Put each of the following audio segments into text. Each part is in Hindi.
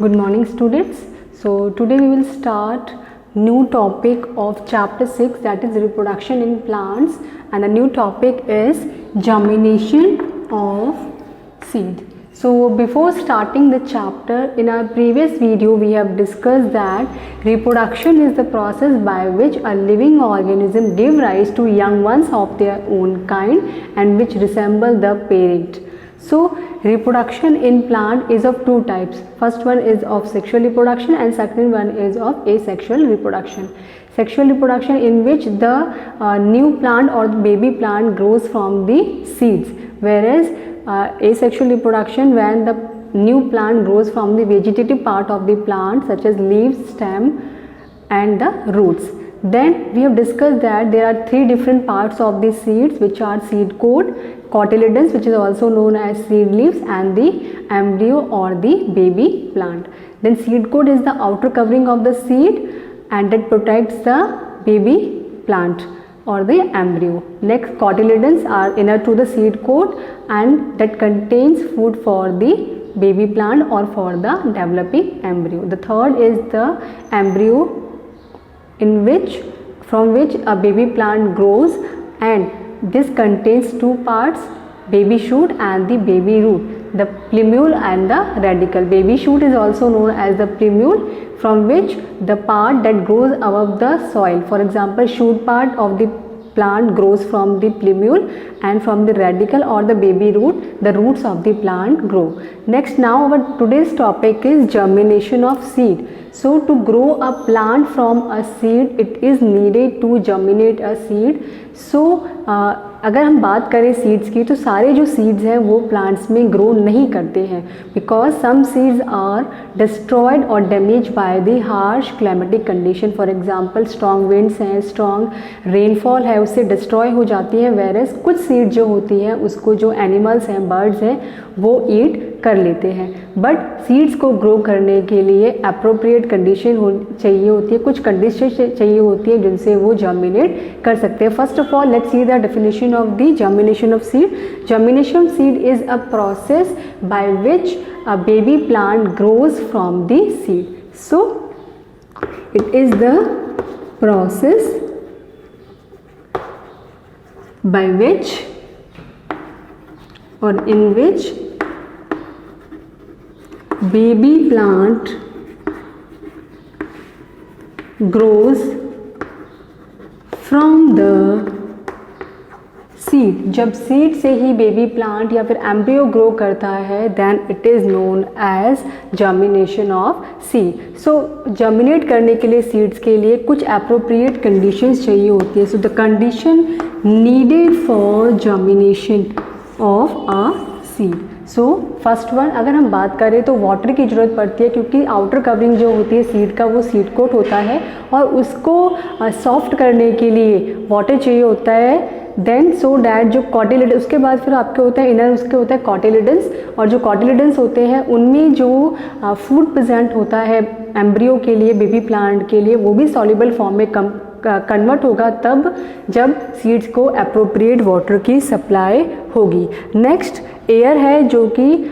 Good morning students. So today we will start new topic of chapter 6, that is reproduction in plants, and the new topic is germination of seed. So before starting the chapter, in our previous video we have discussed that reproduction is the process by which a living organism give rise to young ones of their own kind and which resemble the parent. So reproduction in plant is of two types. First one is of sexual reproduction and second one is of asexual reproduction. Sexual reproduction in which the new plant or the baby plant grows from the seeds, whereas asexual reproduction when the new plant grows from the vegetative part of the plant such as leaves, stem and the roots. Then we have discussed that there are three different parts of the seeds, which are seed coat, cotyledons, which is also known as seed leaves, and the embryo or the baby plant. Then seed coat is the outer covering of the seed and that protects the baby plant or the embryo. Next, cotyledons are inner to the seed coat and that contains food for the baby plant or for the developing embryo. The third is the embryo from which a baby plant grows, and this contains two parts, baby shoot and the baby root, the plumule and the radicle. Baby shoot is also known as the plumule, from which the part that grows above the soil. For example, shoot part of the plant grows from the plumule, and from the radicle or the baby root, the roots of the plant grow. Next, now our today's topic is germination of seed. So to grow a plant from a seed, it is needed to germinate a seed. So अगर हम बात करें सीड्स की, तो सारे जो सीड्स हैं वो प्लांट्स में ग्रो नहीं करते हैं, because some seeds are destroyed और damage by the harsh climatic condition. For example strong winds हैं, स्ट्रॉन्ग रेनफॉल है, उससे डिस्ट्रॉय हो जाती है. वेरेस कुछ सीड जो होती हैं उसको जो एनिमल्स हैं, बर्ड्स हैं, वो ईट कर लेते हैं. बट सीड्स को ग्रो करने के लिए अप्रोप्रिएट कंडीशन चाहिए होती है, कुछ कंडीशन चाहिए होती है जिनसे वो जर्मिनेट कर सकते हैं. First of all let's see the definition of the germination of seed. Germination of seed is a process by which a baby plant grows from the seed. So it is the process by which or in which baby plant grows from the seed. जब सीड से ही बेबी प्लांट या फिर एम्ब्रियो ग्रो करता है, then it is known as germination of seed. So germinate करने के लिए सीड्स के लिए कुछ अप्रोप्रिएट कंडीशंस चाहिए होती है. So the condition needed for germination of a seed. So first one, अगर हम बात करें तो वाटर की ज़रूरत पड़ती है, क्योंकि आउटर कवरिंग जो होती है सीड का वो सीड कोट होता है और उसको सॉफ्ट करने के लिए वाटर चाहिए होता है. देन सो डैट जो कॉटिलिडन, उसके बाद फिर आपके होता है इनर, उसके होता है कॉटिलिडन्स, और जो कॉटिलिडन्स होते हैं उनमें जो फूड प्रेजेंट होता है एम्ब्रियो के लिए, बेबी प्लांट के लिए, वो भी सॉल्युबल फॉर्म में कन्वर्ट होगा तब जब सीड्स को अप्रोप्रिएट वाटर की सप्लाई होगी. नेक्स्ट एयर है, जो कि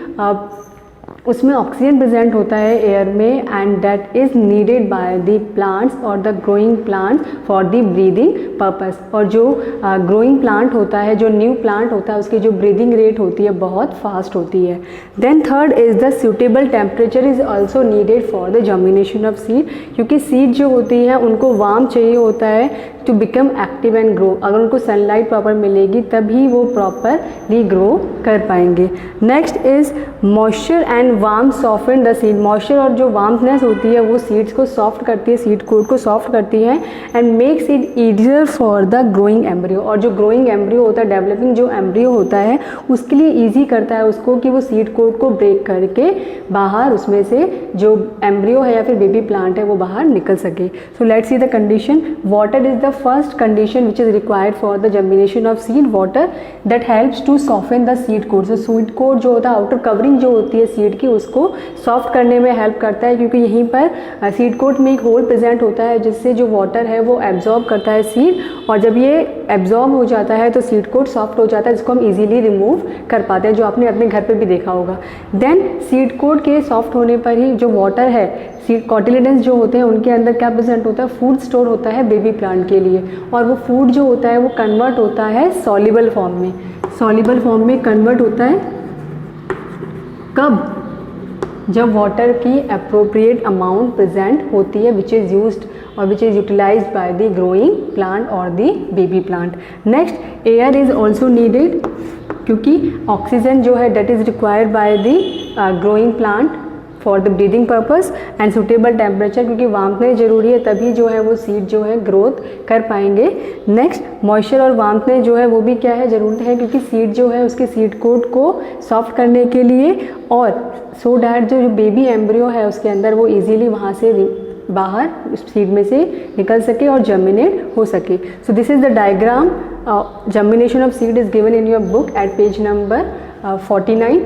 उसमें ऑक्सीजन प्रेजेंट होता है एयर में, and that is needed by the plants और the growing plant for the breathing purpose. और जो ग्रोइंग प्लांट होता है, जो न्यू प्लांट होता है, उसकी जो ब्रीदिंग रेट होती है बहुत फास्ट होती है. Then third is the suitable temperature is also needed for the germination of seed, क्योंकि सीड जो होती है उनको वार्म चाहिए होता है to become active and grow. अगर उनको सनलाइट प्रॉपर मिलेगी तभी वो प्रॉपरली ग्रो कर पाएंगे. Next is moisture and warm soften the seed. Moisture और जो वार्मनेस होती है वो सीड्स को सॉफ्ट करती है, सीड कोट को सॉफ्ट करती है and makes it easier for the growing embryo. और जो ग्रोइंग एम्ब्रियो होता है, डेवलपिंग जो एम्ब्रियो होता है, उसके लिए ईजी करता है उसको कि वो सीड कोट को ब्रेक करके बाहर उसमें से जो एम्ब्रियो है या फिर बेबी प्लांट है वो बाहर निकल सके. So let's see the condition. Water is the first condition which is required for the germination of seed, water that helps to soften the seed coat. Seed coat जो होता है, आउटर कवरिंग जो होती है सीड की, उसको सॉफ्ट करने में हेल्प करता है, क्योंकि यहीं पर सीड कोट में एक होल प्रेजेंट होता है जिससे जो वाटर है वो एब्जॉर्ब करता है सीड, और जब ये एब्जॉर्ब हो जाता है तो सीड कोट सॉफ्ट हो जाता है, जिसको हम इजीली रिमूव कर पाते हैं, जो आपने अपने घर पे भी देखा होगा। देन सीड कोट के सॉफ्ट होने पर ही जो वाटर है, सीड कॉटिलेडन्स जो होते हैं उनके अंदर क्या प्रेजेंट होता है, फूड स्टोर होता है बेबी प्लांट के लिए, और वो फूड जो होता है वो कन्वर्ट होता है सॉल्युबल फॉर्म में। सॉल्युबल फॉर्म में कन्वर्ट होता है कब? जब वाटर की अप्रोप्रिएट अमाउंट प्रेजेंट होती है विच इज़ यूज्ड और which is utilized by the growing plant और the baby plant. Next, air is also needed, क्योंकि ऑक्सीजन जो है that is required by the growing plant for the breathing purpose, and suitable temperature, क्योंकि वार्मनेस जरूरी है, तभी जो है वो सीड जो है ग्रोथ कर पाएंगे। नेक्स्ट, मॉइस्चर और वार्मनेस जो है वो भी क्या है, ज़रूरत है, क्योंकि सीड जो है उसके सीड कोट को सॉफ्ट करने के लिए, और सो डैट जो बेबी एम्ब्रियो है उसके अंदर वो इजीली वहाँ से बाहर सीड में से निकल सके और जर्मिनेट हो सके। So this is the diagram germination of seed is given in your book at page number 49,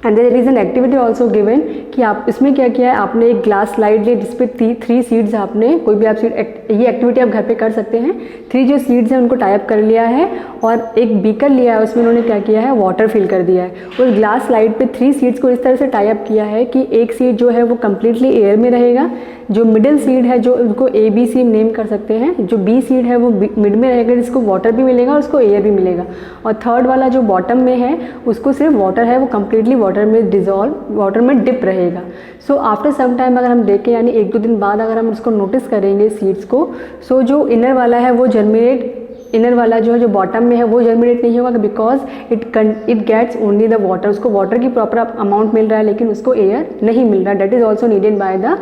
and there is an activity also given कि आप इसमें क्या किया है, आपने एक ग्लास स्लाइड ली जिसपे 3 सीड्स, आपने कोई भी आप सीड, ये एक्टिविटी आप घर पे कर सकते हैं। 3 जो सीड्स हैं उनको टाइप कर लिया है, और एक बीकर लिया है, उसमें उन्होंने क्या किया है, वाटर फिल कर दिया है। उस ग्लास स्लाइड पे 3 सीड्स को इस तरह से टाइप किया है कि एक सीड जो है वो कम्प्लीटली एयर में रहेगा, जो मिडिल सीड है जो उसको ABC नेम कर सकते हैं, जो B सीड है वो मिड में रहेगा जिसको वाटर भी मिलेगा और उसको एयर भी मिलेगा, और थर्ड वाला जो बॉटम में है उसको सिर्फ वाटर है, वो कम्प्लीटली वाटर में डिजॉल्व, वाटर में डिप रहेगा। सो आफ्टर सम टाइम अगर हम देखें, यानी 1-2 दिन बाद अगर हम उसको नोटिस करेंगे सीड्स को, सो जो इनर वाला है वो जर्मिनेट, इनर वाला जो है जो बॉटम में है वो जर्मिनेट नहीं होगा, because it gets only the water, उसको वाटर की प्रॉपर अमाउंट मिल रहा है लेकिन उसको एयर नहीं मिल रहा। That is also needed by the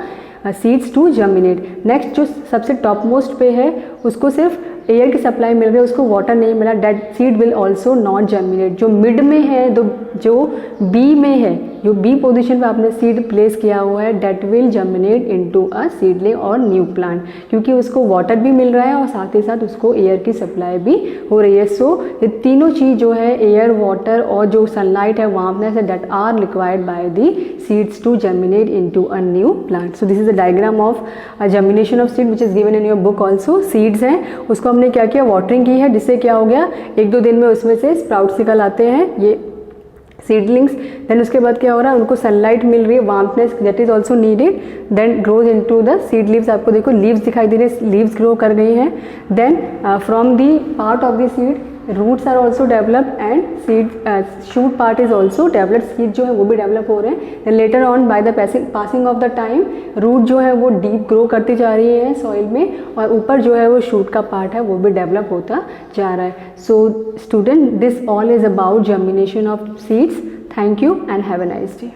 seeds to germinate. Next, जो सबसे टॉप मोस्ट पे है उसको सिर्फ एयर की सप्लाई मिल रही है, उसको वाटर नहीं मिला, that seed will also not germinate. जो मिड में है, जो बी में है, जो बी पोजीशन पे आपने सीड प्लेस किया हुआ है, that will germinate into a seedling और न्यू प्लांट, क्योंकि उसको वाटर भी मिल रहा है और साथ ही साथ उसको एयर की सप्लाई भी हो रही है। सो ये तीनों चीज़ जो है, एयर, वाटर और जो सनलाइट है, वार्मनेस है, that are required by the seeds to germinate into a new plant. So this is the diagram of germination of seed which is given in your book also. Seeds हैं, उसको हमने क्या किया, वाटरिंग की है, जिससे क्या हो गया, 1-2 दिन में उसमें से स्प्राउट्स निकल आते हैं, ये सीडलिंग्स। देन उसके बाद क्या हो रहा है, उनको सनलाइट मिल रही है, warmness that is also needed, then grows into the seed leaves. आपको देखो लीव्स दिखाई दे रहे हैं, लीव्स ग्रो कर गई हैं। Then from the part of the seed roots are also developed and seed shoot part is also developed, seed जो है वो भी डेवलप हो रहे हैं। Then later on by the passing of the time root जो है वो डीप ग्रो करती जा रही है सॉइल में, और ऊपर जो है वो शूट का पार्ट है वो भी डेवलप होता जा रहा है। So student, this all is about germination of seeds. Thank you and have a nice day.